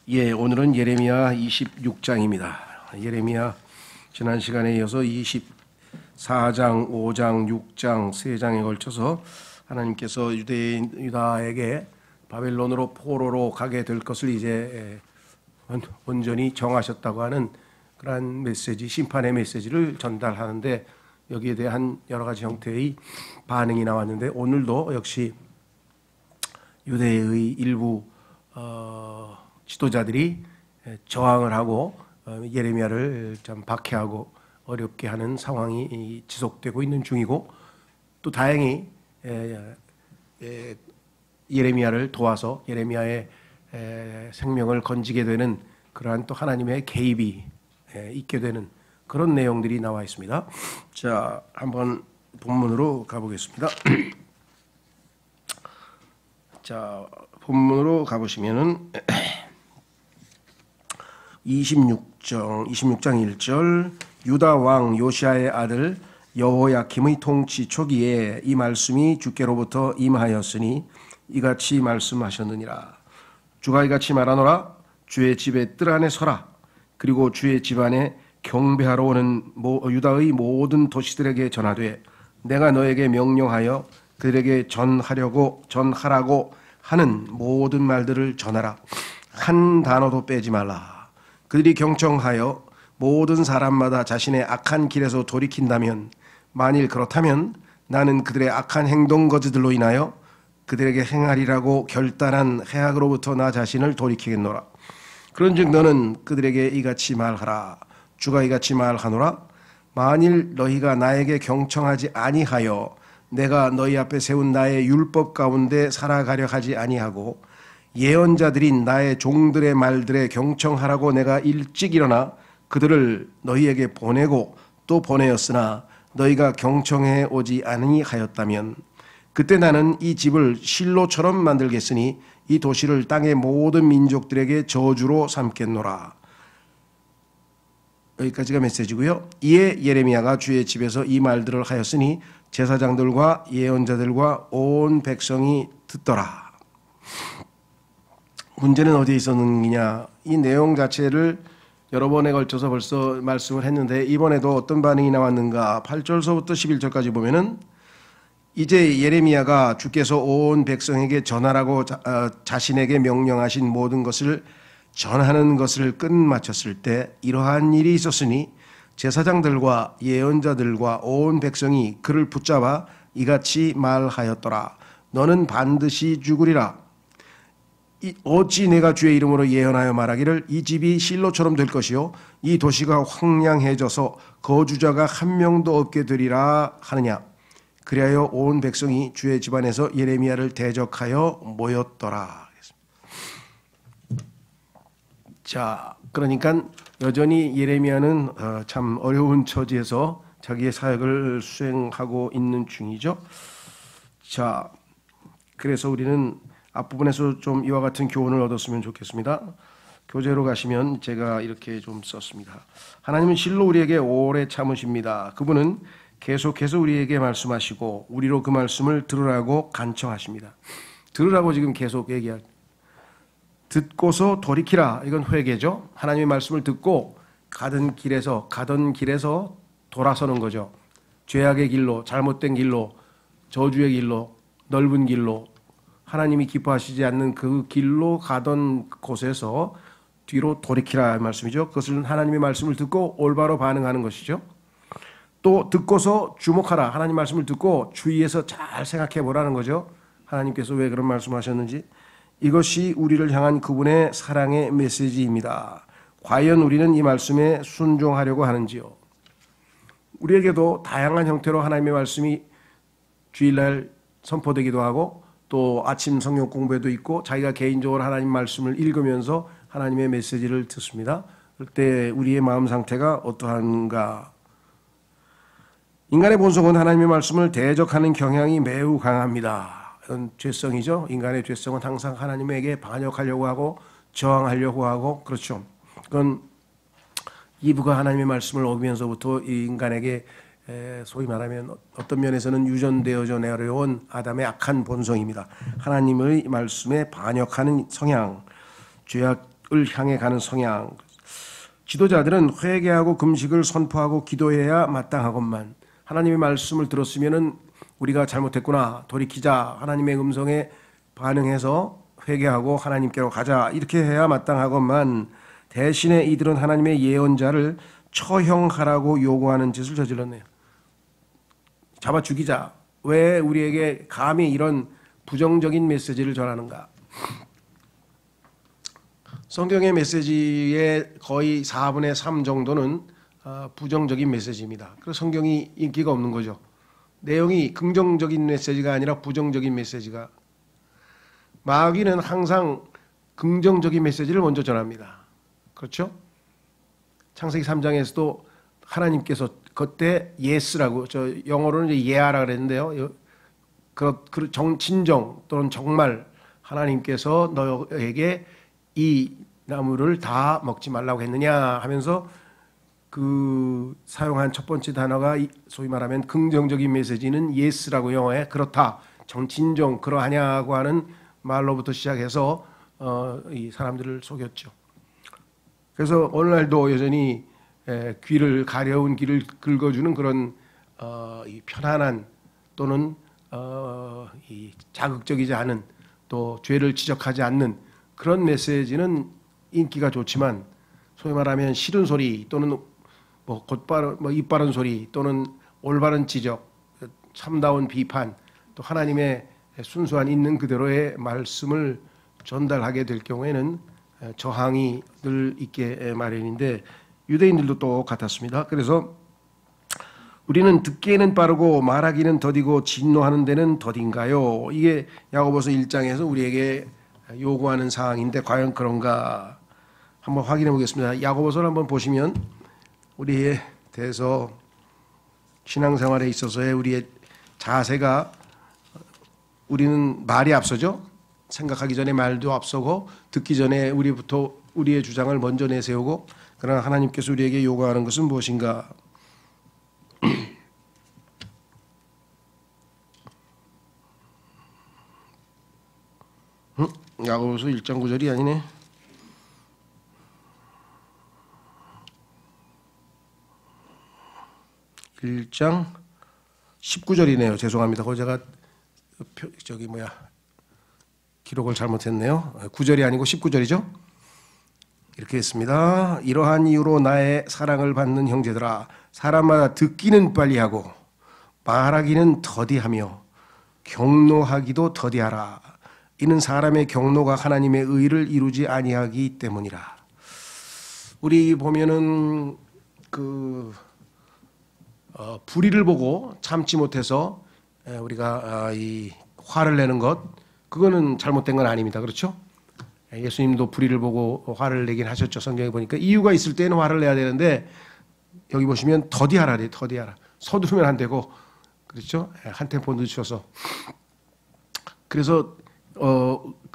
예, 오늘은 예레미야 26장입니다. 예레미야 지난 시간에 이어서 24장, 5장, 6장, 3장에 걸쳐서 하나님께서 유다에게 바벨론으로 포로로 가게 될 것을 이제 온전히 정하셨다고 하는 그러한 메시지, 심판의 메시지를 전달하는데 여기에 대한 여러 가지 형태의 반응이 나왔는데 오늘도 역시 유대의 일부 지도자들이 저항을 하고 예레미야를 좀 박해하고 어렵게 하는 상황이 지속되고 있는 중이고 또 다행히 예레미야를 도와서 예레미야의 생명을 건지게 되는 그러한 또 하나님의 개입이 있게 되는 그런 내용들이 나와 있습니다. 자, 한번 본문으로 가보겠습니다. 자, 본문으로 가보시면은 26장 1절 유다 왕 요시아의 아들 여호야킴의 통치 초기에 이 말씀이 주께로부터 임하였으니 이같이 말씀하셨느니라. 주가 이같이 말하노라. 주의 집의 뜰 안에 서라. 그리고 주의 집 안에 경배하러 오는 유다의 모든 도시들에게 전하되 내가 너에게 명령하여 그들에게 전하라고 하는 모든 말들을 전하라. 한 단어도 빼지 말라. 그들이 경청하여 모든 사람마다 자신의 악한 길에서 돌이킨다면 만일 그렇다면 나는 그들의 악한 행동 거지들로 인하여 그들에게 행하리라고 결단한 해악으로부터 나 자신을 돌이키겠노라. 그런즉 너는 그들에게 이같이 말하라. 주가 이같이 말하노라. 만일 너희가 나에게 경청하지 아니하여 내가 너희 앞에 세운 나의 율법 가운데 살아가려 하지 아니하고 예언자들인 나의 종들의 말들에 경청하라고 내가 일찍 일어나 그들을 너희에게 보내고 또 보내었으나 너희가 경청해 오지 아니하였다면 그때 나는 이 집을 실로처럼 만들겠으니 이 도시를 땅의 모든 민족들에게 저주로 삼겠노라. 여기까지가 메시지고요. 이에 예레미야가 주의 집에서 이 말들을 하였으니 제사장들과 예언자들과 온 백성이 듣더라. 문제는 어디에 있었느냐? 이 내용 자체를 여러 번에 걸쳐서 벌써 말씀을 했는데 이번에도 어떤 반응이 나왔는가? 8절서부터 11절까지 보면은 이제 예레미야가 주께서 온 백성에게 전하라고 자신에게 명령하신 모든 것을 전하는 것을 끝마쳤을 때 이러한 일이 있었으니 제사장들과 예언자들과 온 백성이 그를 붙잡아 이같이 말하였더라. 너는 반드시 죽으리라. 어찌 내가 주의 이름으로 예언하여 말하기를 이 집이 실로처럼 될 것이요 이 도시가 황량해져서 거주자가 한 명도 없게 되리라 하느냐. 그리하여 온 백성이 주의 집안에서 예레미야를 대적하여 모였더라. 자, 그러니까 여전히 예레미야는 참 어려운 처지에서 자기의 사역을 수행하고 있는 중이죠. 자, 그래서 우리는 앞부분에서 좀 이와 같은 교훈을 얻었으면 좋겠습니다. 교재로 가시면 제가 이렇게 좀 썼습니다. 하나님은 실로 우리에게 오래 참으십니다. 그분은 계속해서 우리에게 말씀하시고 우리로 그 말씀을 들으라고 간청하십니다. 들으라고 지금 계속 얘기합니다. 듣고서 돌이키라. 이건 회개죠. 하나님의 말씀을 듣고 가던 길에서 돌아서는 거죠. 죄악의 길로, 잘못된 길로, 저주의 길로, 넓은 길로, 하나님이 기뻐하시지 않는 그 길로 가던 곳에서 뒤로 돌이키라 말씀이죠. 그것은 하나님의 말씀을 듣고 올바로 반응하는 것이죠. 또 듣고서 주목하라. 하나님 말씀을 듣고 주의해서 잘 생각해 보라는 거죠. 하나님께서 왜 그런 말씀하셨는지. 이것이 우리를 향한 그분의 사랑의 메시지입니다. 과연 우리는 이 말씀에 순종하려고 하는지요. 우리에게도 다양한 형태로 하나님의 말씀이 주일날 선포되기도 하고 또 아침 성경 공부에도 있고 자기가 개인적으로 하나님 말씀을 읽으면서 하나님의 메시지를 듣습니다. 그때 우리의 마음 상태가 어떠한가? 인간의 본성은 하나님의 말씀을 대적하는 경향이 매우 강합니다. 이건 죄성이죠. 인간의 죄성은 항상 하나님에게 반역하려고 하고 저항하려고 하고 그렇죠. 그건 이브가 하나님의 말씀을 어기면서부터 이 인간에게 소위 말하면 어떤 면에서는 유전되어져 내려온 아담의 악한 본성입니다. 하나님의 말씀에 반역하는 성향, 향해 가는 성향. 지도자들은 회개하고 금식을 선포하고 기도해야 마땅하건만 하나님의 말씀을 들었으면은 우리가 잘못했구나 돌이키자 하나님의 음성에 반응해서 회개하고 하나님께로 가자 이렇게 해야 마땅하건만 대신에 이들은 하나님의 예언자를 처형하라고 요구하는 짓을 저질렀네요. 잡아 죽이자. 왜 우리에게 감히 이런 부정적인 메시지를 전하는가? 성경의 메시지의 거의 4분의 3 정도는 부정적인 메시지입니다. 그래서 성경이 인기가 없는 거죠. 내용이 긍정적인 메시지가 아니라 부정적인 메시지가. 마귀는 항상 긍정적인 메시지를 먼저 전합니다. 그렇죠? 창세기 3장에서도 하나님께서 그때 yes라고 저 영어로는 이제 예아라 그랬는데요. 진정 또는 정말 하나님께서 너에게 이 나무를 다 먹지 말라고 했느냐 하면서 그 사용한 첫 번째 단어가 소위 말하면 긍정적인 메시지는 yes라고 영어에 그렇다, 진정 그러하냐고 하는 말로부터 시작해서 이 사람들을 속였죠. 그래서 오늘날도 여전히 귀를 가려운 귀를 긁어주는 그런 이 편안한 또는 이 자극적이지 않은 또 죄를 지적하지 않는 그런 메시지는 인기가 좋지만 소위 말하면 싫은 소리 또는 뭐 곧바른 입 바른 소리 또는 올바른 지적, 참다운 비판 또 하나님의 순수한 있는 그대로의 말씀을 전달하게 될 경우에는 저항이 늘 있게 마련인데 유대인들도 똑같았습니다. 그래서 우리는 듣기에는 빠르고 말하기는 더디고 진노하는 데는 더딘가요? 이게 야고보서 1장에서 우리에게 요구하는 사항인데 과연 그런가 한번 확인해 보겠습니다. 야고보서를 한번 보시면 우리에 대해서 신앙생활에 있어서의 우리의 자세가 우리는 말이 앞서죠. 생각하기 전에 말도 앞서고 듣기 전에 우리부터 우리의 주장을 먼저 내세우고 그러나 하나님께서 우리에게 요구하는 것은 무엇인가? 야고보서 1장 9절이 아니네. 일 장 19절이네요. 죄송합니다. 그거 제가 기록을 잘못했네요. 9절이 아니고 19절이죠. 이렇게 했습니다. 이러한 이유로 나의 사랑을 받는 형제들아, 사람마다 듣기는 빨리하고 말하기는 더디하며 경노하기도 더디하라. 이는 사람의 경노가 하나님의 의를 이루지 아니하기 때문이라. 우리 보면은 불의를 보고 참지 못해서 우리가 이 화를 내는 것, 그거는 잘못된 건 아닙니다. 그렇죠? 예수님도 불의를 보고 화를 내긴 하셨죠. 성경에 보니까 이유가 있을 때는 화를 내야 되는데 여기 보시면 더디하라, 더디하라. 서두르면 안 되고, 그렇죠? 한 템포 늦춰서. 그래서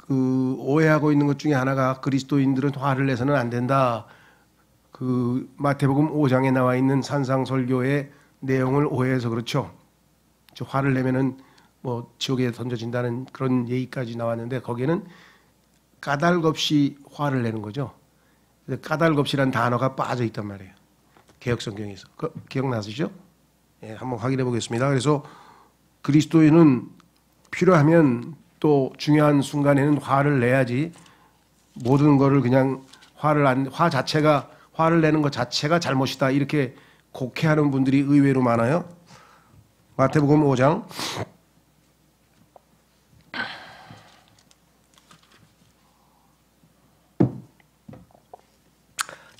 오해하고 있는 것 중에 하나가 그리스도인들은 화를 내서는 안 된다. 그 마태복음 5장에 나와 있는 산상설교의 내용을 오해해서 그렇죠. 저 화를 내면은 뭐 지옥에 던져진다는 그런 얘기까지 나왔는데 거기에는 까닭 없이 화를 내는 거죠. 까닭 없이란 단어가 빠져 있단 말이에요. 개역성경에서. 기억나시죠? 예, 한번 확인해 보겠습니다. 그래서 그리스도인은 필요하면 또 중요한 순간에는 화를 내야지 모든 거를 그냥 화를 내는 것 자체가 잘못이다 이렇게 곡해하는 분들이 의외로 많아요. 마태복음 5장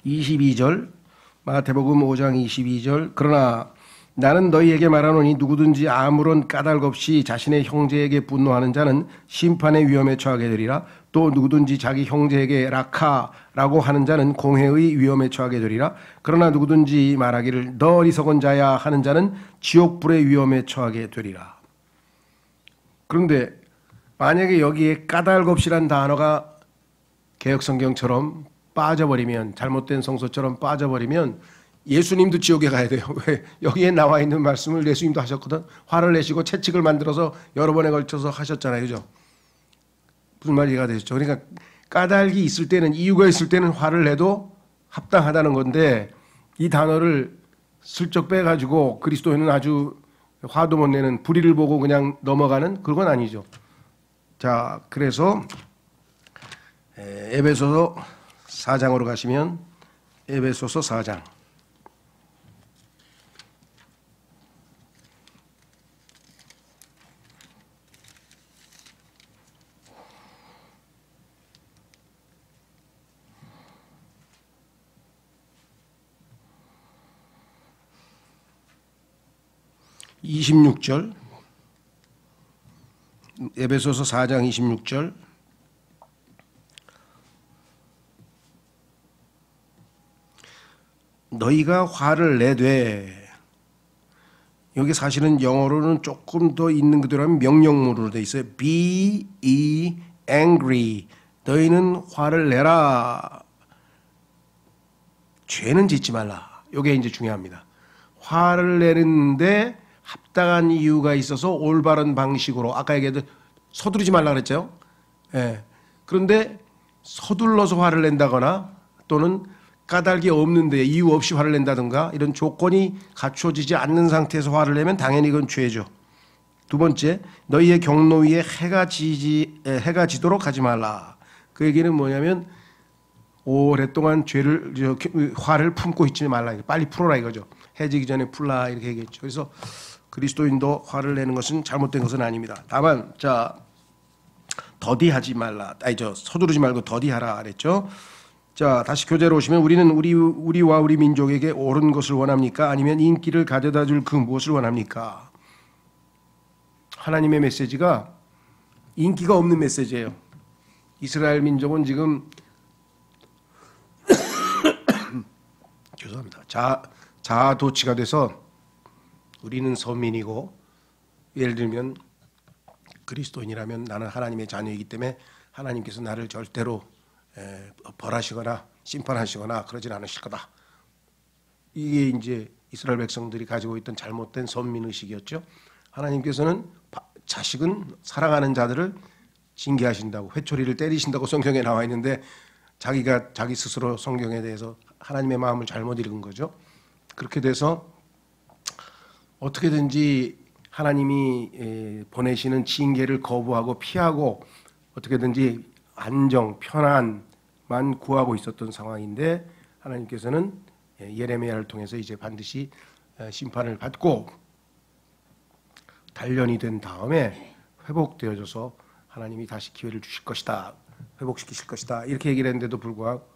22절, 마태복음 5장 22절. 그러나 나는 너희에게 말하노니 누구든지 아무런 까닭 없이 자신의 형제에게 분노하는 자는 심판의 위험에 처하게 되리라. 또 누구든지 자기 형제에게 라카라고 하는 자는 공회의 위험에 처하게 되리라. 그러나 누구든지 말하기를 너 어리석은 자야 하는 자는 지옥불의 위험에 처하게 되리라. 그런데 만약에 여기에 까닭 없이란 단어가 개역성경처럼 빠져버리면, 잘못된 성서처럼 빠져버리면 예수님도 지옥에 가야 돼요. 왜? 여기에 나와 있는 말씀을 예수님도 하셨거든. 화를 내시고 채찍을 만들어서 여러 번에 걸쳐서 하셨잖아요. 그죠? 무슨 말이 이해가 되시죠? 그러니까 까닭이 있을 때는, 이유가 있을 때는 화를 내도 합당하다는 건데, 이 단어를 슬쩍 빼가지고 그리스도인은 아주 화도 못 내는, 불의를 보고 그냥 넘어가는 그건 아니죠. 자, 그래서 에베소서 4장으로 가시면, 에베소서 4장 26절, 에베소서 4장 26절. 너희가 화를 내되, 여기 사실은 영어로는 조금 더 있는 그대로 하면 명령문으로 돼 있어요. Be ye angry. 너희는 화를 내라. 죄는 짓지 말라. 이게 이제 중요합니다. 화를 내는데 합당한 이유가 있어서 올바른 방식으로, 아까 얘기했던 서두르지 말라 그랬죠. 예. 그런데 서둘러서 화를 낸다거나 또는 까닭이 없는데 이유 없이 화를 낸다든가 이런 조건이 갖춰지지 않는 상태에서 화를 내면 당연히 이건 죄죠. 두 번째, 너희의 경로 위에 해가 지도록 하지 말라. 그 얘기는 뭐냐면 오랫동안 화를 품고 있지 말라. 빨리 풀어라 이거죠. 해지기 전에 풀라 이렇게 얘기했죠. 그래서 그리스도인도 화를 내는 것은 잘못된 것은 아닙니다. 다만 자, 더디하지 말라. 서두르지 말고 더디하라 그랬죠. 자, 다시 교재로 오시면, 우리는 우리와 우리 민족에게 옳은 것을 원합니까? 아니면 인기를 가져다 줄 그 무엇을 원합니까? 하나님의 메시지가 인기가 없는 메시지예요. 이스라엘 민족은 지금 죄송합니다. 자아도취가 돼서 우리는 서민이고, 예를 들면 그리스도인이라면 나는 하나님의 자녀이기 때문에 하나님께서 나를 절대로 벌하시거나 심판하시거나 그러진 않으실 거다. 이게 이제 이스라엘 백성들이 가지고 있던 잘못된 선민의식이었죠. 하나님께서는 자식은 사랑하는 자들을 징계하신다고, 회초리를 때리신다고 성경에 나와 있는데, 자기가 자기 스스로 성경에 대해서 하나님의 마음을 잘못 읽은 거죠. 그렇게 돼서 어떻게든지 하나님이 보내시는 징계를 거부하고 피하고 어떻게든지 안정, 편안만 구하고 있었던 상황인데, 하나님께서는 예레미야를 통해서 이제 반드시 심판을 받고 단련이 된 다음에 회복되어져서 하나님이 다시 기회를 주실 것이다, 회복시키실 것이다, 이렇게 얘기를 했는데도 불구하고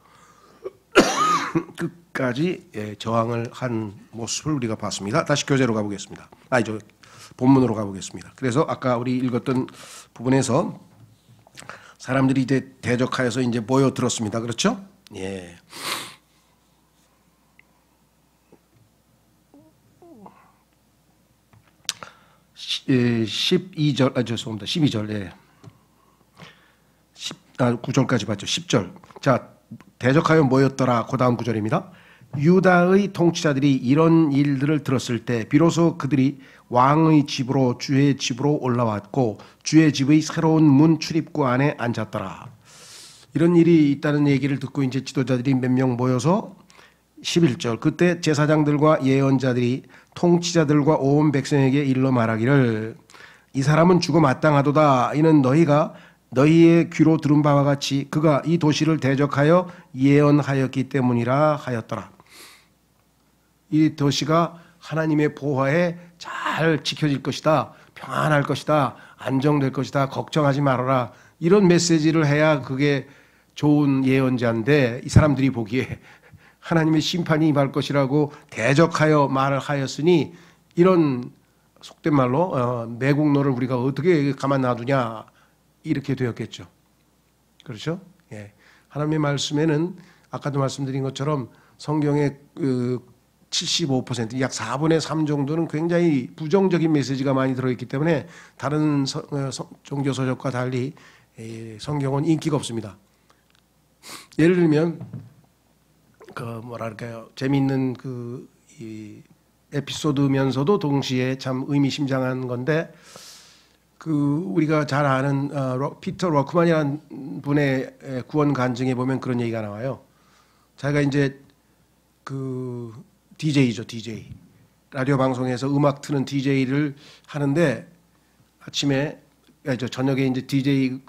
끝까지 저항을 한 모습을 우리가 봤습니다. 다시 교재로 가보겠습니다. 본문으로 가보겠습니다. 그래서 아까 우리 읽었던 부분에서 사람들이 이제 대적하여서 이제 모여들었습니다. 그렇죠? 예. 12절, 죄송합니다. 12절, 예. 9절까지 봤죠. 10절. 자, 대적하여 모였더라. 그 다음 구절입니다. 유다의 통치자들이 이런 일들을 들었을 때 비로소 그들이 왕의 집으로, 주의 집으로 올라왔고 주의 집의 새로운 문 출입구 안에 앉았더라. 이런 일이 있다는 얘기를 듣고 이제 지도자들이 몇 명 모여서 11절, 그때 제사장들과 예언자들이 통치자들과 온 백성에게 일러 말하기를, 이 사람은 죽어 마땅하도다. 이는 너희가 너희의 귀로 들은 바와 같이 그가 이 도시를 대적하여 예언하였기 때문이라 하였더라. 이 도시가 하나님의 보호하에 잘 지켜질 것이다, 평안할 것이다, 안정될 것이다, 걱정하지 말아라, 이런 메시지를 해야 그게 좋은 예언자인데, 이 사람들이 보기에 하나님의 심판이 임할 것이라고 대적하여 말을 하였으니, 이런 속된 말로 매국노를 우리가 어떻게 가만 놔두냐, 이렇게 되었겠죠. 그렇죠? 예. 하나님의 말씀에는 아까도 말씀드린 것처럼 성경의 75%, 약 4분의 3 정도는 굉장히 부정적인 메시지가 많이 들어있기 때문에 다른 종교서적과 달리 성경은 인기가 없습니다. 예를 들면 재미있는 이 에피소드면서도 동시에 참 의미심장한 건데, 우리가 잘 아는 피터 러크만이라는 분의 구원 간증에 보면 그런 얘기가 나와요. 자기가 이제 DJ죠, DJ. 라디오 방송에서 음악 트는 DJ를 하는데 아침에 저녁에 이제 DJ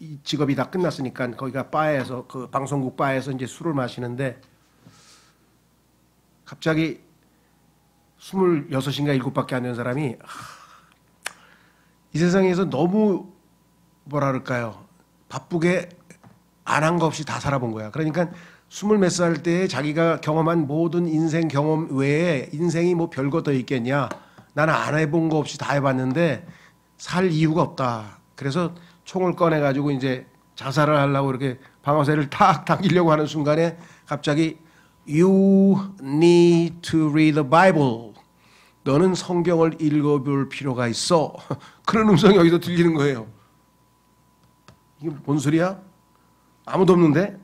이 직업이 다 끝났으니까 거기가 바에서 방송국 바에서 이제 술을 마시는데 갑자기 26인가 7밖에 안 되는 사람이 이 세상에서 너무 뭐라 그럴까요? 바쁘게 안 한 거 없이 다 살아본 거야. 그러니까 20몇 살 때 자기가 경험한 모든 인생 경험 외에 인생이 뭐 별거 더 있겠냐. 나는 안 해본 거 없이 다 해봤는데 살 이유가 없다. 그래서 총을 꺼내가지고 이제 자살을 하려고 이렇게 방아쇠를 탁 당기려고 하는 순간에 갑자기 You need to read the Bible. 너는 성경을 읽어볼 필요가 있어. 그런 음성이 여기서 들리는 거예요. 이게 뭔 소리야? 아무도 없는데?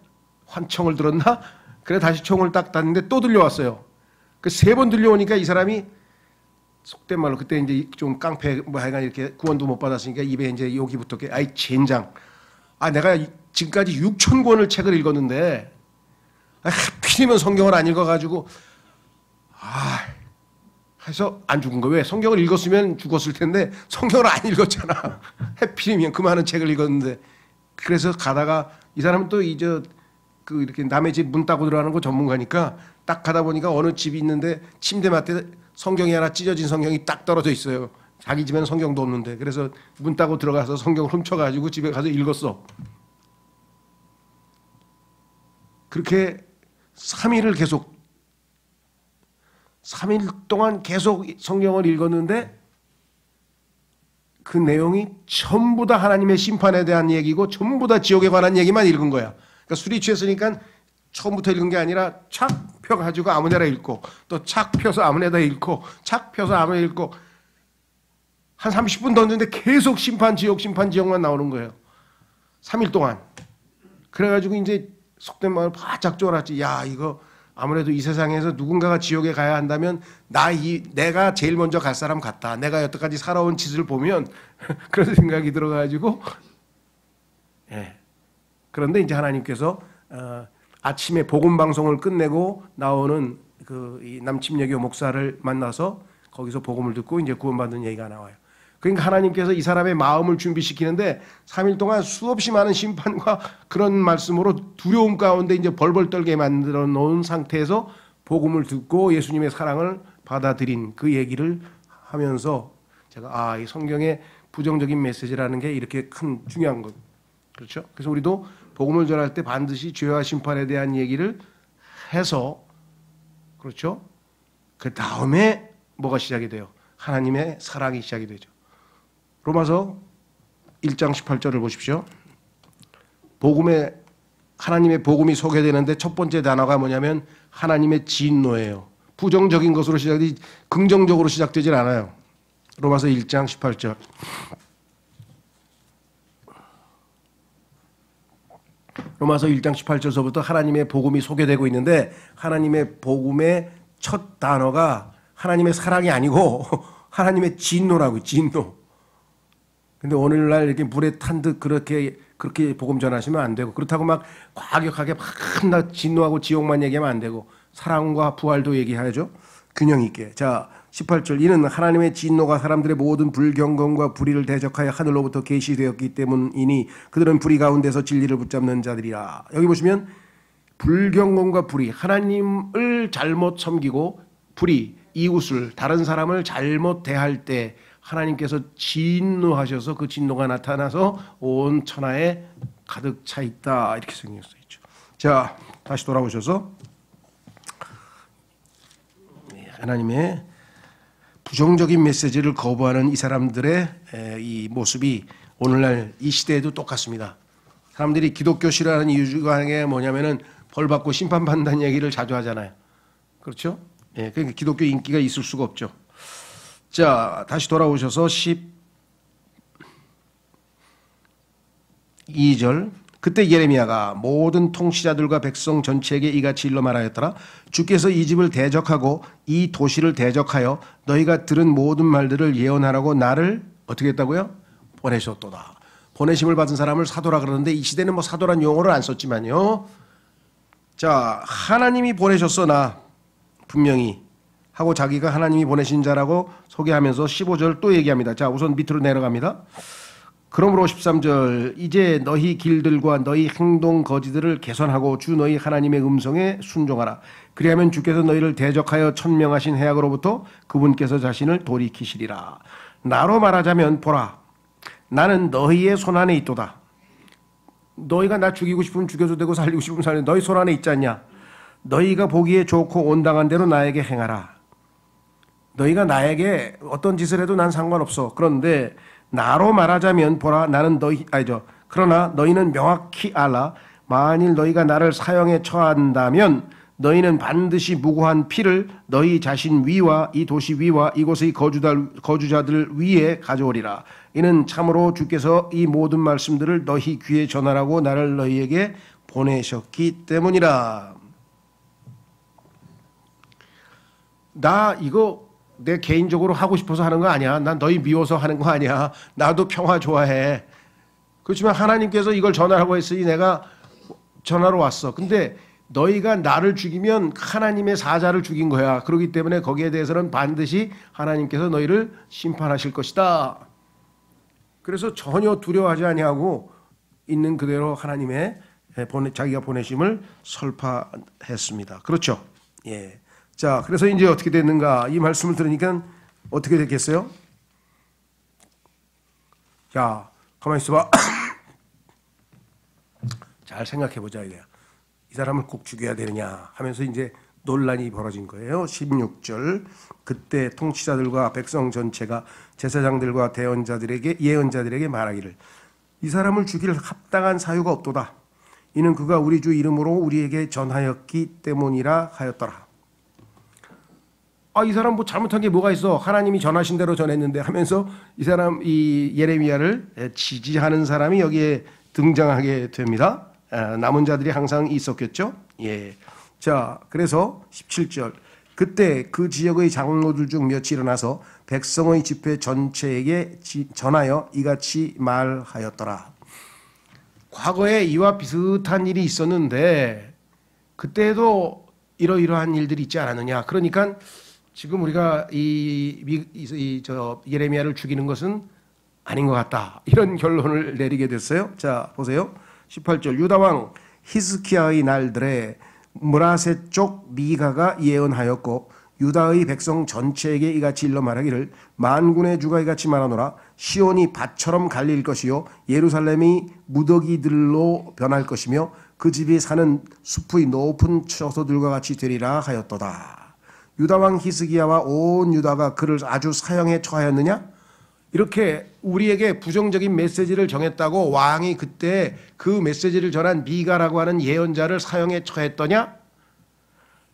환청을 들었나? 그래 다시 총을 딱 땄는데 또 들려왔어요. 그 3번 들려오니까 이 사람이 속된 말로 그때 이제 좀 깡패 뭐 하여간 이렇게 구원도 못 받았으니까 입에 이제 욕이 붙었게 아이 젠장. 내가 지금까지 6,000권을 책을 읽었는데 하필이면 성경을 안 읽어가지고 해서 안 죽은 거. 왜? 성경을 읽었으면 죽었을 텐데 성경을 안 읽었잖아. 하필이면 그 많은 책을 읽었는데. 그래서 가다가 이 사람은 또 이렇게 남의 집 문 따고 들어가는 거 전문가니까 딱 가다 보니까 어느 집이 있는데 침대 맡에 성경이 하나 찢어진 성경이 딱 떨어져 있어요. 자기 집에는 성경도 없는데. 그래서 문 따고 들어가서 성경을 훔쳐가지고 집에 가서 읽었어. 그렇게 3일 동안 계속 성경을 읽었는데 그 내용이 전부 다 하나님의 심판에 대한 얘기고 전부 다 지옥에 관한 얘기만 읽은 거야. 그러니까 술이 취했으니까 처음부터 읽은 게 아니라 착 펴가지고 아무데나 읽고 또 착 펴서 아무데나 읽고 착 펴서 아무데나 읽고 한 30분 던졌는데 계속 심판 지옥만 나오는 거예요. 3일 동안. 그래가지고 이제 속된 말을 바짝 쫄았지. 야 이거 아무래도 이 세상에서 누군가가 지옥에 가야 한다면 내가 제일 먼저 갈 사람 같다. 내가 여태까지 살아온 짓을 보면 그런 생각이 들어가지고 그런데 이제 하나님께서 아침에 복음 방송을 끝내고 나오는 이 남침여교 목사를 만나서 거기서 복음을 듣고 이제 구원받는 얘기가 나와요. 그러니까 하나님께서 이 사람의 마음을 준비시키는데 3일 동안 수없이 많은 심판과 그런 말씀으로 두려움 가운데 이제 벌벌 떨게 만들어 놓은 상태에서 복음을 듣고 예수님의 사랑을 받아들인 그 얘기를 하면서 제가 이 성경의 부정적인 메시지라는 게 이렇게 큰 중요한 것. 그렇죠? 그래서 우리도 복음을 전할 때 반드시 죄와 심판에 대한 얘기를 해서 그렇죠? 그 다음에 뭐가 시작이 돼요? 하나님의 사랑이 시작이 되죠. 로마서 1장 18절을 보십시오. 하나님의 복음이 소개되는데 첫 번째 단어가 뭐냐면 하나님의 진노예요. 부정적인 것으로 시작되지 긍정적으로 시작되질 않아요. 로마서 1장 18절. 로마서 1장 18절서부터 하나님의 복음이 소개되고 있는데 하나님의 복음의 첫 단어가 하나님의 사랑이 아니고 하나님의 진노라고요. 진노. 근데 오늘날 이렇게 물에 탄 듯 그렇게 복음 전하시면 안 되고 그렇다고 막 과격하게 막 진노하고 지옥만 얘기하면 안 되고 사랑과 부활도 얘기하죠. 균형 있게. 자, 18절. 이는 하나님의 진노가 사람들의 모든 불경건과 불의를 대적하여 하늘로부터 계시되었기 때문이니 그들은 불의 가운데서 진리를 붙잡는 자들이라. 여기 보시면 불경건과 불의, 하나님을 잘못 섬기고 불의, 이웃을, 다른 사람을 잘못 대할 때 하나님께서 진노하셔서 그 진노가 나타나서 온 천하에 가득 차 있다. 이렇게 성경에 써 있죠. 자, 다시 돌아오셔서 하나님의 부정적인 메시지를 거부하는 이 사람들의 이 모습이 오늘날 이 시대에도 똑같습니다. 사람들이 기독교 싫어하는 이유가 뭐냐면은 벌 받고 심판받는다는 얘기를 자주 하잖아요. 그렇죠? 그러니까 기독교 인기가 있을 수가 없죠. 자, 다시 돌아오셔서 12절. 그때 예레미야가 모든 통치자들과 백성 전체에게 이같이 일러 말하였더라. 주께서 이 집을 대적하고 이 도시를 대적하여 너희가 들은 모든 말들을 예언하라고 나를 어떻게 했다고요? 보내셨도다. 보내심을 받은 사람을 사도라 그러는데 이 시대는 뭐 사도란 용어를 안 썼지만요. 자, 하나님이 보내셨어 나 분명히 하고 자기가 하나님이 보내신 자라고 소개하면서 15절 또 얘기합니다. 자, 우선 밑으로 내려갑니다. 그러므로 13절 이제 너희 길들과 너희 행동 거지들을 개선하고 주 너희 하나님의 음성에 순종하라. 그리하면 주께서 너희를 대적하여 천명하신 해악으로부터 그분께서 자신을 돌이키시리라. 나로 말하자면 보라 나는 너희의 손안에 있도다. 너희가 나 죽이고 싶으면 죽여도 되고 살리고 싶으면 살려. 너희 손안에 있지 않냐. 너희가 보기에 좋고 온당한 대로 나에게 행하라. 너희가 나에게 어떤 짓을 해도 난 상관없어. 그런데 나로 말하자면 보라 나는 그러나 너희는 명확히 알라. 만일 너희가 나를 사형에 처한다면 너희는 반드시 무고한 피를 너희 자신 위와 이 도시 위와 이곳의 거주자들 위에 가져오리라. 이는 참으로 주께서 이 모든 말씀들을 너희 귀에 전하라고 나를 너희에게 보내셨기 때문이라. 나 이거 내 개인적으로 하고 싶어서 하는 거 아니야. 난 너희 미워서 하는 거 아니야. 나도 평화 좋아해. 그렇지만 하나님께서 이걸 전하라고 했으니 내가 전하러 왔어. 근데 너희가 나를 죽이면 하나님의 사자를 죽인 거야. 그렇기 때문에 거기에 대해서는 반드시 하나님께서 너희를 심판하실 것이다. 그래서 전혀 두려워하지 아니하고 있는 그대로 하나님의 자기가 보내심을 설파했습니다. 그렇죠? 예. 자, 그래서 이제 어떻게 됐는가? 이 말씀을 들으니까 어떻게 됐겠어요? 자, 가만히 있어봐. 잘 생각해보자 이게. 이 사람을 꼭 죽여야 되느냐 하면서 이제 논란이 벌어진 거예요. 16절 그때 통치자들과 백성 전체가 제사장들과 예언자들에게 말하기를 이 사람을 죽일 합당한 사유가 없도다. 이는 그가 우리 주 이름으로 우리에게 전하였기 때문이라 하였더라. 이 사람 뭐 잘못한 게 뭐가 있어? 하나님이 전하신 대로 전했는데 하면서 이 예레미야를 지지하는 사람이 여기에 등장하게 됩니다. 남은 자들이 항상 있었겠죠. 예. 자, 그래서 17절 그때 그 지역의 장로들 중 몇이 일어나서 백성의 집회 전체에게 전하여 이같이 말하였더라. 과거에 이와 비슷한 일이 있었는데 그때도 이러이러한 일들이 있지 않았느냐. 그러니까 지금 우리가 예레미야를 죽이는 것은 아닌 것 같다. 이런 결론을 내리게 됐어요. 자, 보세요. 18절 유다왕 히스키야의 날들에 므라세 쪽 미가가 예언하였고 유다의 백성 전체에게 이같이 일러 말하기를 만군의 주가 이같이 말하노라. 시온이 밭처럼 갈릴 것이요 예루살렘이 무더기들로 변할 것이며 그 집이 사는 숲의 높은 처소들과 같이 되리라 하였도다. 유다왕 히스기야와 온 유다가 그를 아주 사형에 처하였느냐? 이렇게 우리에게 부정적인 메시지를 정했다고 왕이 그때 그 메시지를 전한 미가라고 하는 예언자를 사형에 처했더냐?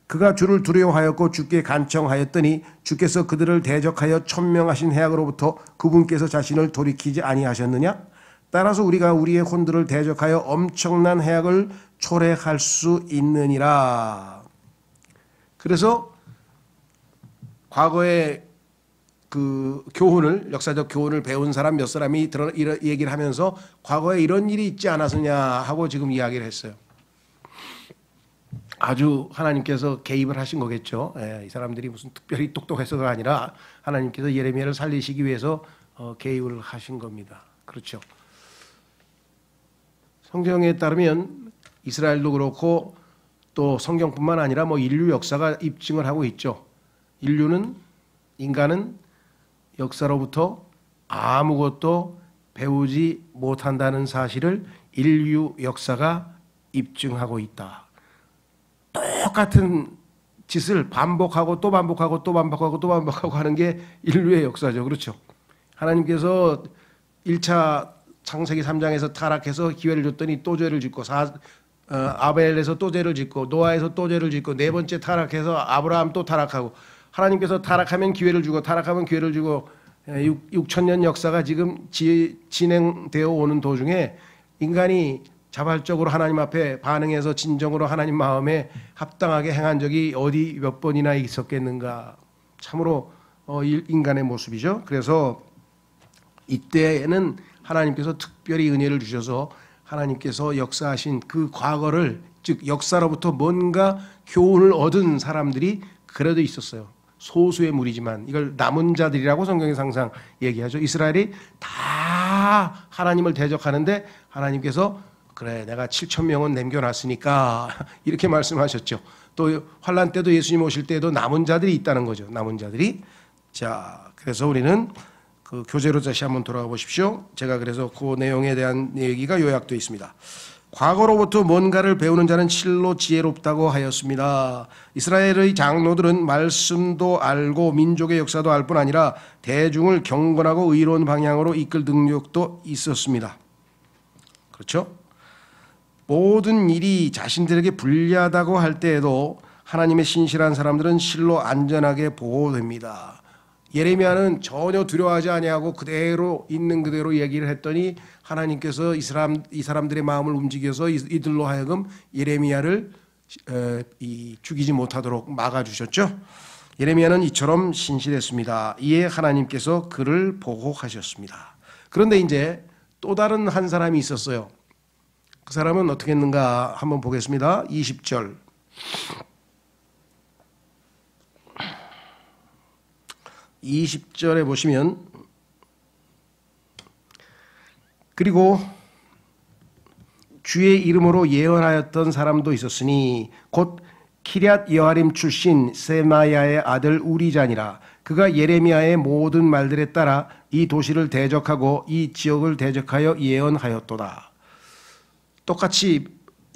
그가 주를 두려워하였고 주께 간청하였더니 주께서 그들을 대적하여 천명하신 해악으로부터 그분께서 자신을 돌이키지 아니하셨느냐? 따라서 우리가 우리의 혼들을 대적하여 엄청난 해악을 초래할 수 있느니라. 그래서 과거에 그 역사적 교훈을 배운 사람 몇 사람이 얘기를 하면서 과거에 이런 일이 있지 않았느냐 하고 지금 이야기를 했어요. 아주 하나님께서 개입을 하신 거겠죠. 이 사람들이 무슨 특별히 똑똑해서가 아니라 하나님께서 예레미야를 살리시기 위해서 개입을 하신 겁니다. 그렇죠. 성경에 따르면 이스라엘도 그렇고 또 성경뿐만 아니라 인류 역사가 입증을 하고 있죠. 인간은 역사로부터 아무것도 배우지 못한다는 사실을 인류 역사가 입증하고 있다. 똑같은 짓을 반복하고 또 반복하고 또 반복하고 또 반복하고 하는 게 인류의 역사죠. 그렇죠. 하나님께서 1차 창세기 3장에서 타락해서 기회를 줬더니 또 죄를 짓고 아벨에서 또 죄를 짓고 노아에서 또 죄를 짓고 네 번째 타락해서 아브라함 또 타락하고 하나님께서 타락하면 기회를 주고 타락하면 기회를 주고 6,000년 역사가 지금 진행되어 오는 도중에 인간이 자발적으로 하나님 앞에 반응해서 진정으로 하나님 마음에 합당하게 행한 적이 어디 몇 번이나 있었겠는가. 참으로 인간의 모습이죠. 그래서 이때에는 하나님께서 특별히 은혜를 주셔서 하나님께서 역사하신 그 과거를, 즉 역사로부터 뭔가 교훈을 얻은 사람들이 그래도 있었어요. 소수의 무리지만 이걸 남은 자들이라고 성경에서 항상 얘기하죠. 이스라엘이 다 하나님을 대적하는데 하나님께서 그래 내가 7천 명은 남겨놨으니까 이렇게 말씀하셨죠. 또 환란 때도 예수님 오실 때도 남은 자들이 있다는 거죠. 남은 자들이. 자, 그래서 우리는 그 교재로 다시 한번 돌아가 보십시오. 제가 그래서 그 내용에 대한 얘기가 요약되어 있습니다. 과거로부터 뭔가를 배우는 자는 실로 지혜롭다고 하였습니다. 이스라엘의 장로들은 말씀도 알고 민족의 역사도 알 뿐 아니라 대중을 경건하고 의로운 방향으로 이끌 능력도 있었습니다. 그렇죠? 모든 일이 자신들에게 불리하다고 할 때에도 하나님의 신실한 사람들은 실로 안전하게 보호됩니다. 예레미야는 전혀 두려워하지 아니하고 그대로 있는 그대로 얘기를 했더니 하나님께서 이 사람들의 마음을 움직여서 이들로 하여금 예레미야를 죽이지 못하도록 막아주셨죠. 예레미야는 이처럼 신실했습니다. 이에 하나님께서 그를 보호하셨습니다. 그런데 이제 또 다른 한 사람이 있었어요. 그 사람은 어떻게 했는가 한번 보겠습니다. 20절. 20절에 보시면 그리고 주의 이름으로 예언하였던 사람도 있었으니 곧 키럇 여아림 출신 세마야의 아들 우리자니라. 그가 예레미야의 모든 말들에 따라 이 도시를 대적하고 이 지역을 대적하여 예언하였도다. 똑같이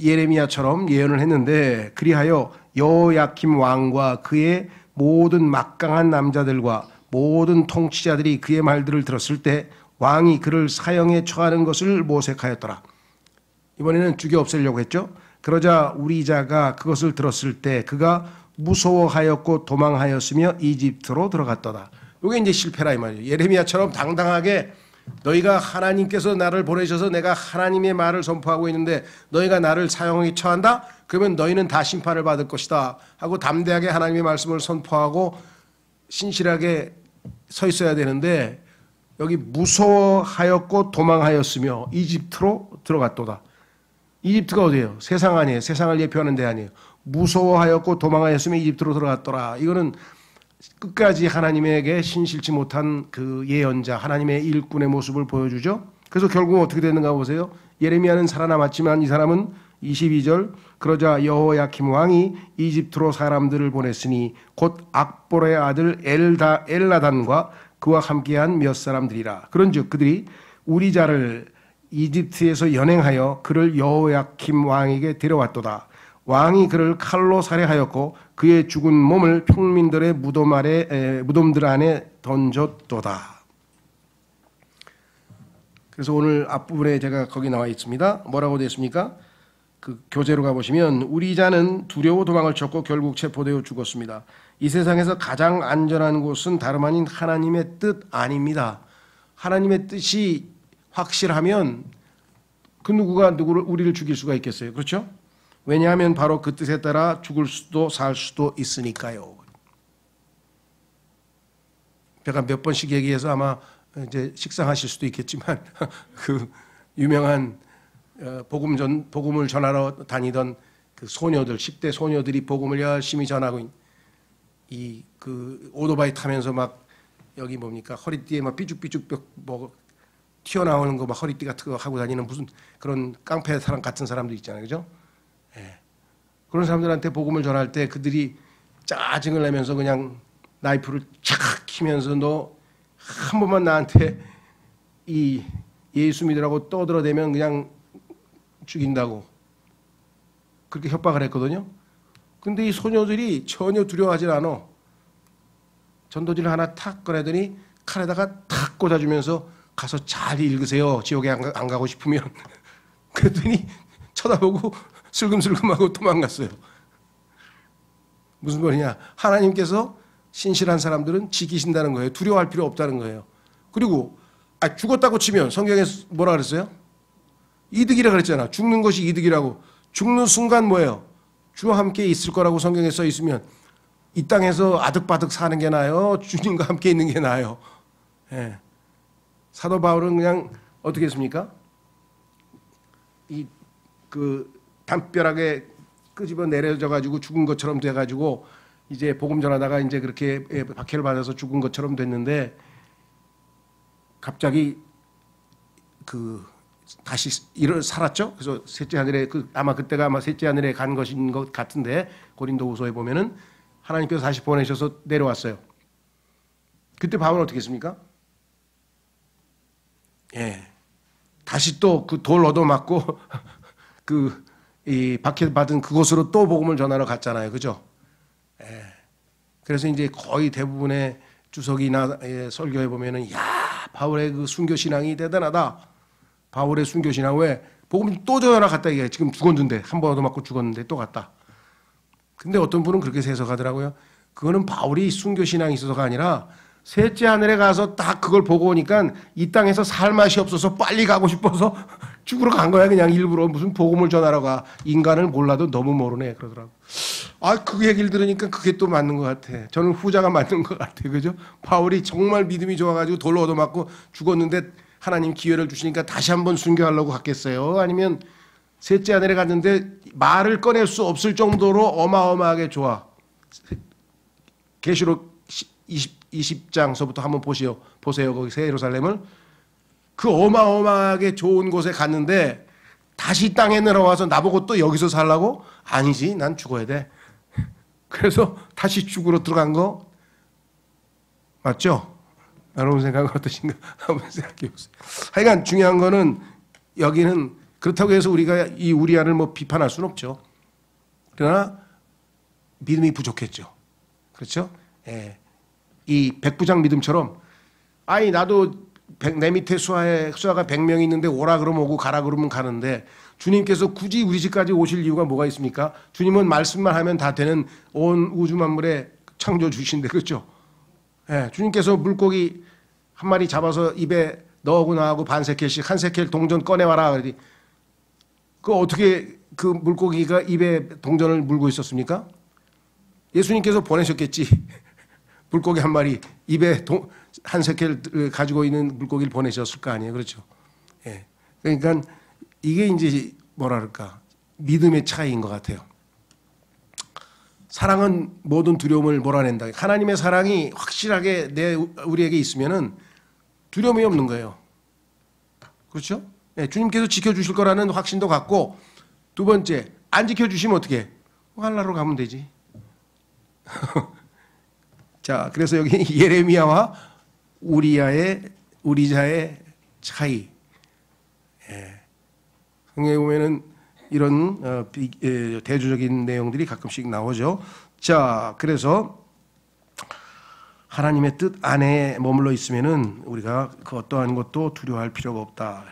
예레미야처럼 예언을 했는데 그리하여 여호야킴 왕과 그의 모든 막강한 남자들과 모든 통치자들이 그의 말들을 들었을 때 왕이 그를 사형에 처하는 것을 모색하였더라. 이번에는 죽여 없애려고 했죠. 그러자 우리자가 그것을 들었을 때 그가 무서워하였고 도망하였으며 이집트로 들어갔더라. 이게 이제 실패라 이 말이에요. 예레미야처럼 당당하게 너희가 하나님께서 나를 보내셔서 내가 하나님의 말을 선포하고 있는데 너희가 나를 사형에 처한다? 그러면 너희는 다 심판을 받을 것이다 하고 담대하게 하나님의 말씀을 선포하고 신실하게 서 있어야 되는데 여기 무서워하였고 도망하였으며 이집트로 들어갔도다. 이집트가 어디예요? 세상 아니에요. 세상을 예표하는 데 아니에요. 무서워하였고 도망하였으며 이집트로 들어갔더라. 이거는 끝까지 하나님에게 신실치 못한 그 예언자, 하나님의 일꾼의 모습을 보여주죠. 그래서 결국 어떻게 되는가 보세요. 예레미야는 살아남았지만 이 사람은 22절 그러자 여호야킴 왕이 이집트로 사람들을 보냈으니 곧 악볼의 아들 엘나단과 그와 함께한 몇 사람들이라. 그런즉 그들이 우리자를 이집트에서 연행하여 그를 여호야킴 왕에게 데려왔도다. 왕이 그를 칼로 살해하였고 그의 죽은 몸을 평민들의 무덤들 안에 던졌도다. 그래서 오늘 앞부분에 제가 거기 나와 있습니다. 뭐라고 되어 있습니까? 그 교재로 가보시면 우리자는 두려워 도망을 쳤고 결국 체포되어 죽었습니다. 이 세상에서 가장 안전한 곳은 다름 아닌 하나님의 뜻 아닙니다. 하나님의 뜻이 확실하면 그 누구가 우리를 죽일 수가 있겠어요. 그렇죠? 왜냐하면 바로 그 뜻에 따라 죽을 수도 살 수도 있으니까요. 제가 몇 번씩 얘기해서 아마 이제 식상하실 수도 있겠지만 그 유명한 복음을 전하러 다니던 그 소녀들, 10대 소녀들이 복음을 열심히 전하고 이 그 오토바이 타면서 막 여기 뭡니까 허리띠에 막 삐죽삐죽 뭐 튀어나오는 거 막 허리띠 같은 거 하고 다니는 무슨 그런 깡패 사람 같은 사람들 있잖아요, 그죠? 예. 그런 사람들한테 복음을 전할 때 그들이 짜증을 내면서 그냥 나이프를 착 키면서 너 한 번만 나한테 이 예수 믿으라고 떠들어대면 그냥 죽인다고 그렇게 협박을 했거든요. 근데 이 소녀들이 전혀 두려워하지 않아. 전도지를 하나 탁 꺼내더니 칼에다가 탁 꽂아주면서 가서 잘 읽으세요. 지옥에 안 가고 싶으면. 그랬더니 쳐다보고 슬금슬금하고 도망갔어요. 무슨 말이냐. 하나님께서 신실한 사람들은 지키신다는 거예요. 두려워할 필요 없다는 거예요. 그리고 죽었다고 치면 성경에서 뭐라 그랬어요? 이득이라 그랬잖아. 죽는 것이 이득이라고. 죽는 순간 뭐예요? 주와 함께 있을 거라고 성경에 써 있으면 이 땅에서 아득바득 사는 게 나아요? 주님과 함께 있는 게 나아요? 예. 사도 바울은 그냥 어떻게 했습니까? 이 그 담벼락에 끄집어 내려져 가지고 죽은 것처럼 돼 가지고 이제 복음 전하다가 이제 그렇게 박해를 받아서 죽은 것처럼 됐는데 갑자기 그 다시 살았죠. 그래서 셋째 하늘에 아마 그때가 아마 셋째 하늘에 간 것인 것 같은데 고린도후서에 보면은 하나님께서 다시 보내셔서 내려왔어요. 그때 바울은 어떻게 했습니까? 예, 다시 또 그 돌 얻어맞고 이 박해받은 그곳으로 또 복음을 전하러 갔잖아요, 그죠? 예. 그래서 이제 거의 대부분의 주석이나 설교에 보면은 야 바울의 그 순교 신앙이 대단하다. 바울의 순교 신앙 왜 복음 또 전하러 갔다 이게 지금 죽었는데 한 번 얻어맞고 죽었는데 또 갔다. 근데 어떤 분은 그렇게 해석하더라고요. 그거는 바울이 순교 신앙이 있어서가 아니라 셋째 하늘에 가서 딱 그걸 보고 오니까 이 땅에서 살 맛이 없어서 빨리 가고 싶어서 죽으러 간 거야. 그냥 일부러 무슨 복음을 전하러 가. 인간을 몰라도 너무 모르네 그러더라고. 그 얘기를 들으니까 그게 또 맞는 것 같아. 저는 후자가 맞는 것 같아. 그죠? 바울이 정말 믿음이 좋아가지고 돌로 얻어맞고 죽었는데 하나님 기회를 주시니까 다시 한번 순교하려고 갔겠어요? 아니면 셋째 하늘에 갔는데 말을 꺼낼 수 없을 정도로 어마어마하게 좋아. 계시록 20장서부터 한번 보세요. 거기 새 예루살렘을. 그 어마어마하게 좋은 곳에 갔는데 다시 땅에 내려와서 나보고 또 여기서 살라고? 아니지, 난 죽어야 돼. 그래서 다시 죽으러 들어간 거 맞죠? 여러분 생각은 어떠신가? 한번 생각해 보세요. 하여간 중요한 거는 여기는 그렇다고 해서 우리가 이 우리아를 뭐 비판할 수는 없죠. 그러나 믿음이 부족했죠. 그렇죠? 예. 이 백부장 믿음처럼 나도 내 밑에 수하가 100명이 있는데 오라 그러면 오고 가라 그러면 가는데 주님께서 굳이 우리 집까지 오실 이유가 뭐가 있습니까? 주님은 말씀만 하면 다 되는 온 우주 만물의 창조 주신데 그렇죠? 예, 주님께서 물고기 한 마리 잡아서 입에 너하고 나하고 반 세켈씩 한 세켈 동전 꺼내와라 그러더니 그 어떻게 그 물고기가 입에 동전을 물고 있었습니까? 예수님께서 보내셨겠지. 물고기 한 마리 입에 한 세켈 가지고 있는 물고기를 보내셨을 거 아니에요, 그렇죠? 예. 그러니까 이게 이제 뭐랄까 믿음의 차이인 것 같아요. 사랑은 모든 두려움을 몰아낸다. 하나님의 사랑이 확실하게 우리에게 있으면은 두려움이 없는 거예요. 그렇죠? 예, 주님께서 지켜주실 거라는 확신도 갖고 두 번째 안 지켜주시면 어떻게? 할라로 가면 되지. 자, 그래서 여기 예레미야와 우리자의 차이. 예. 성경에 보면은 이런 대조적인 내용들이 가끔씩 나오죠. 자, 그래서 하나님의 뜻 안에 머물러 있으면은 우리가 그 어떠한 것도 두려워할 필요가 없다.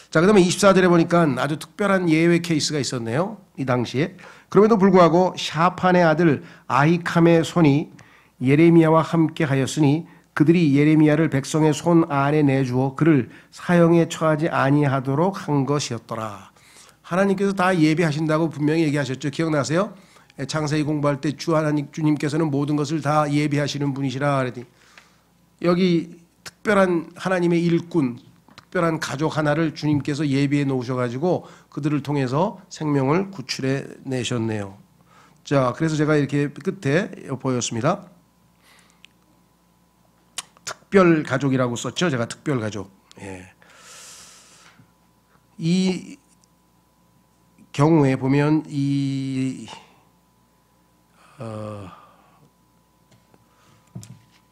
자, 그다음에 24절에 보니까 아주 특별한 예외 케이스가 있었네요. 이 당시에. 그럼에도 불구하고 샤판의 아들 아히캄의 손이 예레미야와 함께 하였으니 그들이 예레미야를 백성의 손 안에 내주어 그를 사형에 처하지 아니하도록 한 것이었더라. 하나님께서 다 예비하신다고 분명히 얘기하셨죠. 기억나세요? 창세기 공부할 때 주님께서는 모든 것을 다 예비하시는 분이시라 그랬더니 여기 특별한 하나님의 일꾼, 특별한 가족 하나를 주님께서 예비해 놓으셔가지고 그들을 통해서 생명을 구출해 내셨네요. 자, 그래서 제가 이렇게 끝에 보였습니다. 특별 가족이라고 썼죠. 제가 특별 가족. 예. 이 경우에 보면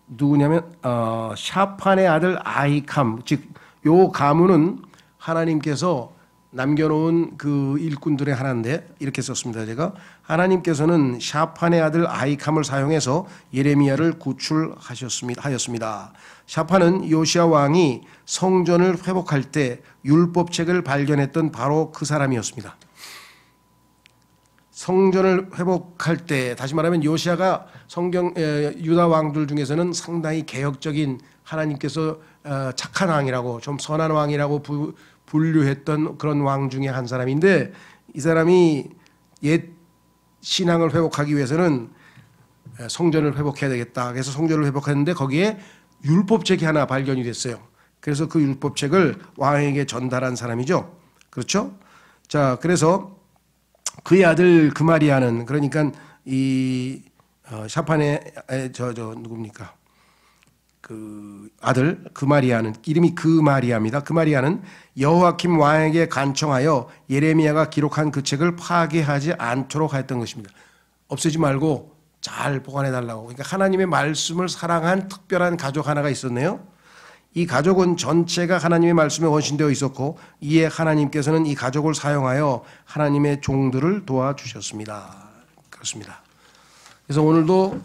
누구냐면 샤판의 아들 아히캄, 즉 요 가문은 하나님께서 남겨놓은 그 일꾼들의 하나인데 이렇게 썼습니다. 제가 하나님께서는 샤판의 아들 아히캄을 사용해서 예레미야를 구출하였습니다. 샤판은 요시야 왕이 성전을 회복할 때 율법책을 발견했던 바로 그 사람이었습니다. 성전을 회복할 때 다시 말하면 요시야가 유다 왕들 중에서는 상당히 개혁적인 하나님께서 착한 왕이라고 좀 선한 왕이라고 분류했던 그런 왕 중에 한 사람인데 이 사람이 옛 신앙을 회복하기 위해서는 성전을 회복해야 되겠다. 그래서 성전을 회복했는데 거기에 율법책이 하나 발견이 됐어요. 그래서 그 율법책을 왕에게 전달한 사람이죠. 그렇죠? 자, 그래서 그의 아들 그마리아는, 그러니까 이 샤판의 누굽니까? 그 아들 그마리아는, 이름이 그마리아입니다. 그마리아는 여호야kim 왕에게 간청하여 예레미야가 기록한 그 책을 파괴하지 않도록 하였던 것입니다. 없애지 말고 잘 보관해 달라고. 그러니까 하나님의 말씀을 사랑한 특별한 가족 하나가 있었네요. 이 가족은 전체가 하나님의 말씀에 원신되어 있었고, 이에 하나님께서는 이 가족을 사용하여 하나님의 종들을 도와주셨습니다. 그렇습니다. 그래서 오늘도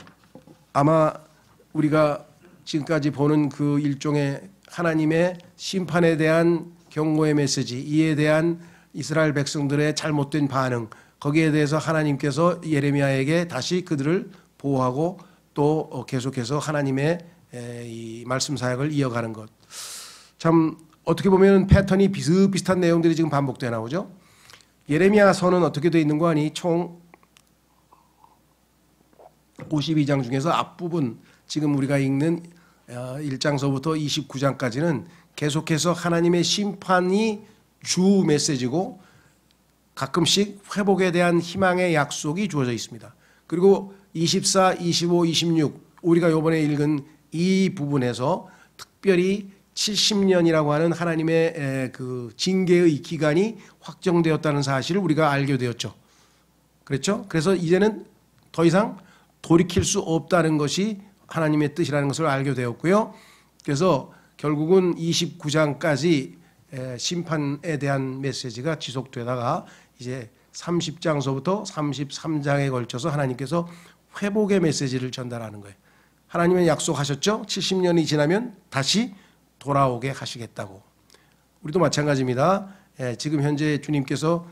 아마 우리가 지금까지 보는 그 일종의 하나님의 심판에 대한 경고의 메시지, 이에 대한 이스라엘 백성들의 잘못된 반응, 거기에 대해서 하나님께서 예레미야에게 다시 그들을 보호하고 또 계속해서 하나님의 이 말씀 사역을 이어가는 것. 참 어떻게 보면 패턴이 비슷비슷한 내용들이 지금 반복되어 나오죠. 예레미야서는 어떻게 되어 있는 거 아니? 총 52장 중에서 앞부분, 지금 우리가 읽는 1장서부터 29장까지는 계속해서 하나님의 심판이 주 메시지고, 가끔씩 회복에 대한 희망의 약속이 주어져 있습니다. 그리고 24, 25, 26 우리가 이번에 읽은 이 부분에서 특별히 70년이라고 하는 하나님의 그 징계의 기간이 확정되었다는 사실을 우리가 알게 되었죠. 그렇죠? 그래서 이제는 더 이상 돌이킬 수 없다는 것이 하나님의 뜻이라는 것을 알게 되었고요. 그래서 결국은 29장까지 심판에 대한 메시지가 지속되다가 이제 30장서부터 33장에 걸쳐서 하나님께서 회복의 메시지를 전달하는 거예요. 하나님은 약속하셨죠. 70년이 지나면 다시 돌아오게 하시겠다고. 우리도 마찬가지입니다. 지금 현재 주님께서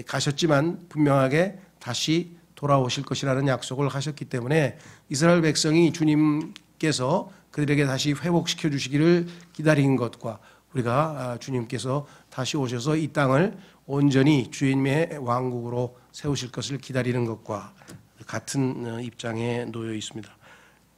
가셨지만 분명하게 다시 돌아오실 것이라는 약속을 하셨기 때문에 이스라엘 백성이 주님께서 그들에게 다시 회복시켜 주시기를 기다리는 것과, 우리가 주님께서 다시 오셔서 이 땅을 온전히 주님의 왕국으로 세우실 것을 기다리는 것과 같은 입장에 놓여 있습니다.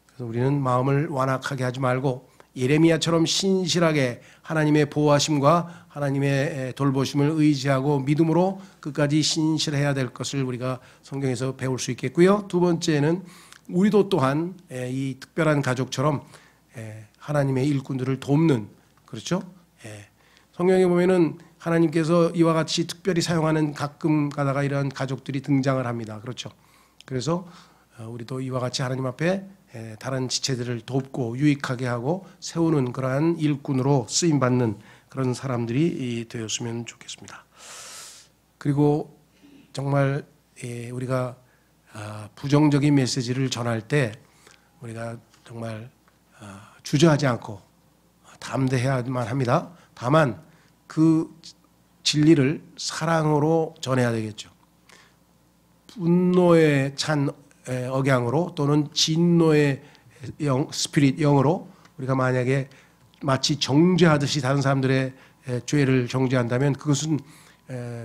그래서 우리는 마음을 완악하게 하지 말고 예레미야처럼 신실하게 하나님의 보호하심과 하나님의 돌보심을 의지하고 믿음으로 끝까지 신실해야 될 것을 우리가 성경에서 배울 수 있겠고요. 두 번째는 우리도 또한 이 특별한 가족처럼 하나님의 일꾼들을 돕는, 그렇죠? 성경에 보면은 하나님께서 이와 같이 특별히 사용하는 가끔 가다가 이런 가족들이 등장을 합니다. 그렇죠? 그래서 우리도 이와 같이 하나님 앞에 다른 지체들을 돕고 유익하게 하고 세우는 그러한 일꾼으로 쓰임받는 그런 사람들이 되었으면 좋겠습니다. 그리고 정말 우리가 부정적인 메시지를 전할 때 우리가 정말 주저하지 않고 담대해야만 합니다. 다만 그 진리를 사랑으로 전해야 되겠죠. 분노에 찬 억양으로 또는 진노의 스피릿 영으로 우리가 만약에 마치 정죄하듯이 다른 사람들의 죄를 정죄한다면 그것은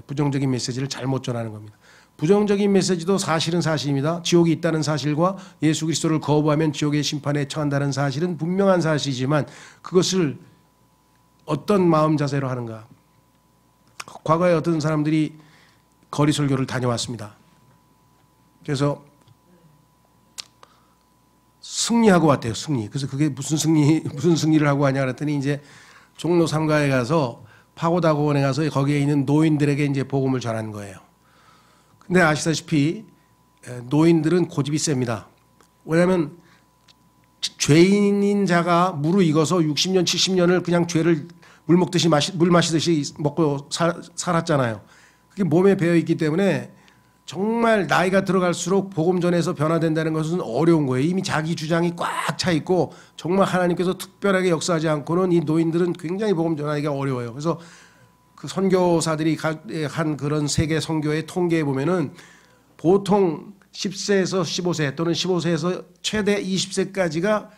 부정적인 메시지를 잘못 전하는 겁니다. 부정적인 메시지도 사실은 사실입니다. 지옥이 있다는 사실과 예수 그리스도를 거부하면 지옥의 심판에 처한다는 사실은 분명한 사실이지만 그것을 어떤 마음 자세로 하는가. 과거에 어떤 사람들이 거리 설교를 다녀왔습니다. 그래서 승리하고 왔대요. 승리. 그래서 그게 무슨 승리를 하고 왔냐 그랬더니 이제 종로 3가에 가서 파고다공원에 가서 거기에 있는 노인들에게 이제 복음을 전한 거예요. 근데 아시다시피 노인들은 고집이 셉니다. 왜냐하면 죄인인 자가 무르익어서 60년, 70년을 그냥 죄를 물 마시듯이 먹고 살았잖아요. 그게 몸에 배어 있기 때문에 정말 나이가 들어갈수록 복음 전에서 변화된다는 것은 어려운 거예요. 이미 자기 주장이 꽉 차 있고 정말 하나님께서 특별하게 역사하지 않고는 이 노인들은 굉장히 복음 전하기가 어려워요. 그래서 그 선교사들이 한 그런 세계 선교의 통계에 보면은 보통 10세에서 15세 또는 15세에서 최대 20세까지가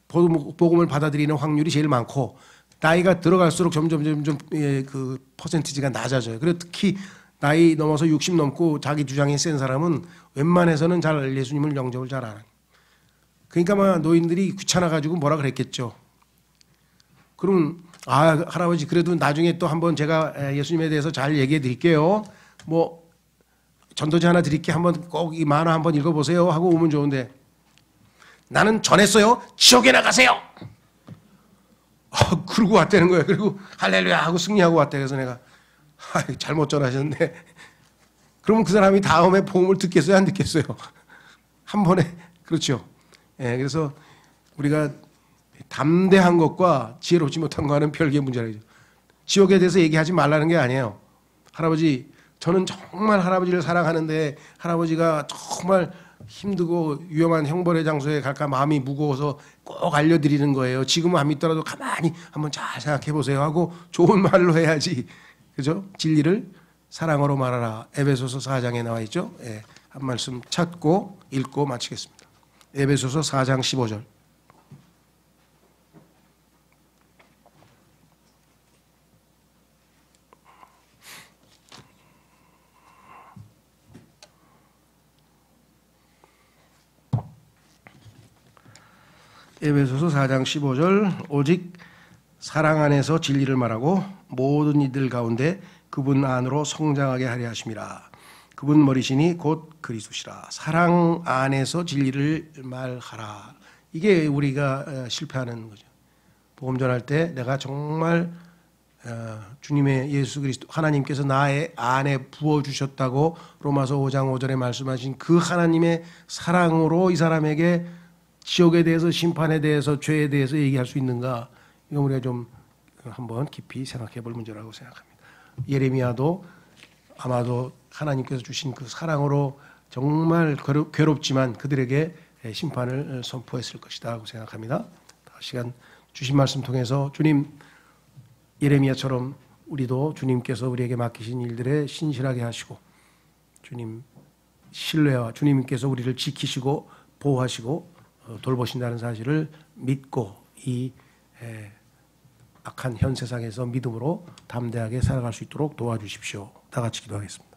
복음을 받아들이는 확률이 제일 많고 나이가 들어갈수록 점점 그 퍼센티지가 낮아져요. 그리고 특히 나이 넘어서 60 넘고 자기 주장이 센 사람은 웬만해서는 잘 예수님을 영접을 잘 안 해요. 그러니까 막 노인들이 귀찮아가지고 뭐라 그랬겠죠. 그럼 할아버지 그래도 나중에 또 한번 제가 예수님에 대해서 잘 얘기해 드릴게요. 뭐 전도지 하나 드릴게 한번 꼭 이 만화 한번 읽어보세요 하고 오면 좋은데 나는 전했어요. 지옥에 나가세요. 그러고 왔다는 거예요. 그리고 할렐루야 하고 승리하고 왔다. 그래서 내가 잘못 전하셨네. 그러면 그 사람이 다음에 복음을 듣겠어요? 안 듣겠어요? 한 번에. 그렇죠. 예, 그래서 우리가 담대한 것과 지혜롭지 못한 거는 별개의 문제라죠. 지옥에 대해서 얘기하지 말라는 게 아니에요. 할아버지, 저는 정말 할아버지를 사랑하는데 할아버지가 정말 힘들고 위험한 형벌의 장소에 갈까 마음이 무거워서 꼭 알려드리는 거예요. 지금은 안 믿더라도 가만히 한번 잘 생각해 보세요 하고 좋은 말로 해야지. 그죠? 진리를 사랑으로 말하라. 에베소서 4장에 나와 있죠. 예, 한 말씀 찾고 읽고 마치겠습니다. 에베소서 4장 15절. 에베소서 4장 15절. 오직 사랑 안에서 진리를 말하고 모든 이들 가운데 그분 안으로 성장하게 하려 하심이라. 그분 머리시니 곧 그리스도시라. 사랑 안에서 진리를 말하라. 이게 우리가 실패하는 거죠. 복음 전할 때 내가 정말 주님의 예수 그리스도 하나님께서 나의 안에 부어주셨다고 로마서 5장 5절에 말씀하신 그 하나님의 사랑으로 이 사람에게 지옥에 대해서 심판에 대해서 죄에 대해서 얘기할 수 있는가, 이거 우리가 좀 한번 깊이 생각해 볼 문제라고 생각합니다. 예레미야도 아마도 하나님께서 주신 그 사랑으로 정말 괴롭지만 그들에게 심판을 선포했을 것이다 하고 생각합니다. 시간 주신 말씀 통해서 주님 예레미야처럼 우리도 주님께서 우리에게 맡기신 일들에 신실하게 하시고 주님 신뢰와 주님께서 우리를 지키시고 보호하시고 돌보신다는 사실을 믿고 이 악한 현 세상에서 믿음으로 담대하게 살아갈 수 있도록 도와주십시오. 다 같이 기도하겠습니다.